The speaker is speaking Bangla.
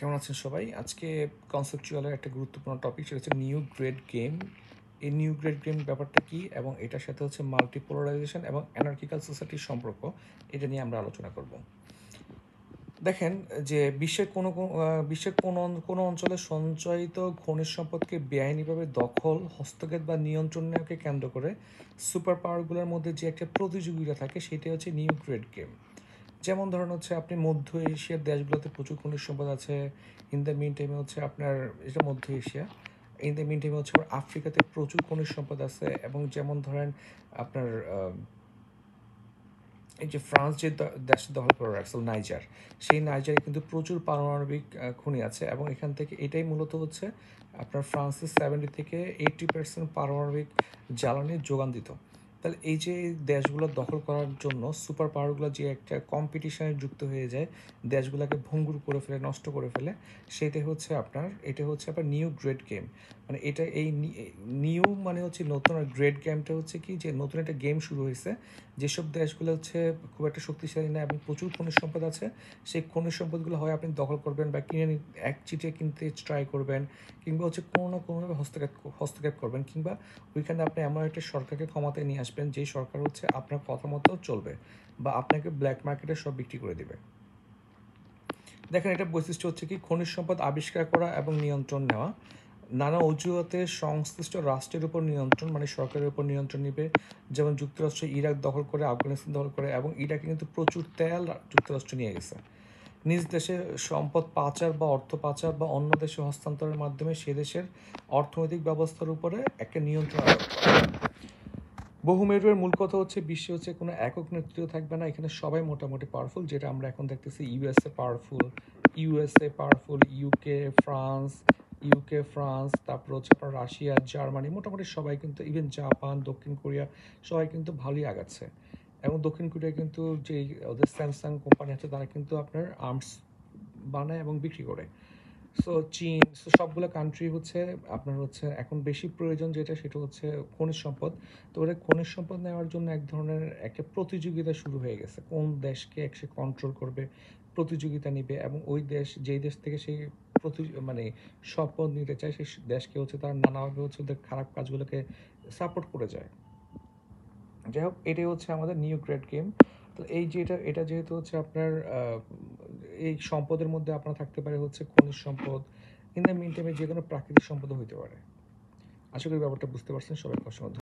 কেমন আছেন সবাই? আজকে কনসেপচুয়ালের একটা গুরুত্বপূর্ণ টপিক, সেটা হচ্ছে নিউ গ্রেড গেম। এই নিউ গ্রেড গেম ব্যাপারটা কী এবং এটার সাথে হচ্ছে মাল্টিপোলারাইজেশন এবং অ্যানার্কিক্যাল সোসাইটির সম্পর্ক, এটা নিয়ে আমরা আলোচনা করব। দেখেন যে বিশ্বের কোনো অঞ্চলে সঞ্চয়িত খনিজ সম্পদকে বেআইনিভাবে দখল, হস্তক্ষেপ বা নিয়ন্ত্রণকে কেন্দ্র করে সুপার পাওয়ারগুলোর মধ্যে যে একটা প্রতিযোগিতা থাকে, সেটাই হচ্ছে নিউ গ্রেড গেম। যেমন ধরুন হচ্ছে আপনি মধ্য এশিয়ার দেশগুলোতে প্রচুর খনিজ সম্পদ আছে। ইন দ্য মিন টাইমে হচ্ছে আপনার, এটা মধ্য এশিয়া, ইন দ্য মিন টাইমে হচ্ছে আফ্রিকাতে প্রচুর খনিজ সম্পদ আছে। এবং যেমন ধরেন আপনার এই যে ফ্রান্স যে দেশটা দখল করে রাখছে নাইজার, সেই নাইজারে কিন্তু প্রচুর পারমাণবিক খনি আছে এবং এখান থেকে এটাই মূলত হচ্ছে আপনার ফ্রান্সের 70 থেকে 80% পারমাণবিক জ্বালানির যোগান দিত। তাহলে এই যে দেশগুলো দখল করার জন্য সুপার পাওয়ারগুলো যে একটা কম্পিটিশনে যুক্ত হয়ে যায়, দেশগুলোকে ভঙ্গুর করে ফেলে, নষ্ট করে ফেলে, এটা হচ্ছে আপনার নিউ গ্রেড গেম। মানে এটা এই নিউ মানে হচ্ছে নতুন, আর গ্রেড গেমটা হচ্ছে কি, যে নতুন একটা গেম শুরু হয়েছে। যেসব দেশগুলো হচ্ছে খুব একটা শক্তিশালী না এবং প্রচুর খনিজ সম্পদ আছে, সেই খনিজ সম্পদগুলো হয় আপনি দখল করবেন বা এক চিটে কিনতে ট্রাই করবেন, কিংবা হচ্ছে কোনো না কোনোভাবে হস্তক্ষেপ করবেন, কিংবা ওইখানে আপনি এমন একটা সরকারকে ক্ষমতায় নিয়ে আসবেন যেই সরকার হচ্ছে আপনার কথা মতো চলবে বা আপনাকে ব্ল্যাক মার্কেটে সব বিক্রি করে দেবে। দেখেন, এটা বৈশিষ্ট্য হচ্ছে কি, খনিজ সম্পদ আবিষ্কার করা এবং নিয়ন্ত্রণ নেওয়া, নানা অজুহাতে সংশ্লিষ্ট রাষ্ট্রের উপর নিয়ন্ত্রণ, মানে সরকারের উপর নিয়ন্ত্রণ নেবে। যেমন যুক্তরাষ্ট্র ইরাক দখল করে, আফগানিস্তান দখল করে, এবং ইরাকে কিন্তু প্রচুর তেল যুক্তরাষ্ট্র নিয়ে গেছে। নিজ দেশে সম্পদ পাচার বা অর্থ পাচার বা অন্য দেশে হস্তান্তরের মাধ্যমে সে দেশের অর্থনৈতিক ব্যবস্থার উপরে একটা নিয়ন্ত্রণ আরোপ করা। বহুমেরুর মূল কথা হচ্ছে, বিশ্বে হচ্ছে কোনো একক নেতৃত্ব থাকবে না, এখানে সবাই মোটামুটি পাওয়ারফুল। যেটা আমরা এখন দেখতেছি, ইউএসএ পাওয়ারফুল, ইউকে ফ্রান্স, তারপর হচ্ছে আপনার রাশিয়া, জার্মানি, মোটামুটি সবাই কিন্তু, ইভেন জাপান, দক্ষিণ কোরিয়া, সবাই কিন্তু ভালোই আগাচ্ছে। এবং দক্ষিণ কোরিয়া কিন্তু যে ওদের স্যামসাং কোম্পানি আছে, তারা কিন্তু আপনার আর্মস বানায় এবং বিক্রি করে। সো চীন, সবগুলো কান্ট্রি হচ্ছে আপনার হচ্ছে এখন বেশি প্রয়োজন যেটা, সেটা হচ্ছে খনিজ সম্পদ। তো ওরা খনিজ সম্পদ নেওয়ার জন্য এক ধরনের একটা প্রতিযোগিতা শুরু হয়ে গেছে, কোন দেশকে সে কন্ট্রোল করবে, প্রতিযোগিতা নিবে, এবং ওই দেশ যেই দেশ থেকে সেই মানে সম্পদ নিতে চায়, সেই দেশকে হচ্ছে তারা নানাভাবে হচ্ছে ওদের খারাপ কাজগুলোকে সাপোর্ট করে যায়। যাই হোক, এটাই হচ্ছে আমাদের নিউ গ্রেড গেম। তো এই যে এটা যেহেতু হচ্ছে আপনার এই সম্পদের মধ্যে আপনার থাকতে পারে হচ্ছে খনিজ সম্পদ, ইন দ্য মিন টাইমে যে কোনো প্রাকৃতিক সম্পদও হইতে পারে। আশা করি ব্যাপারটা বুঝতে পারছেন। সবাইকে অসংখ্য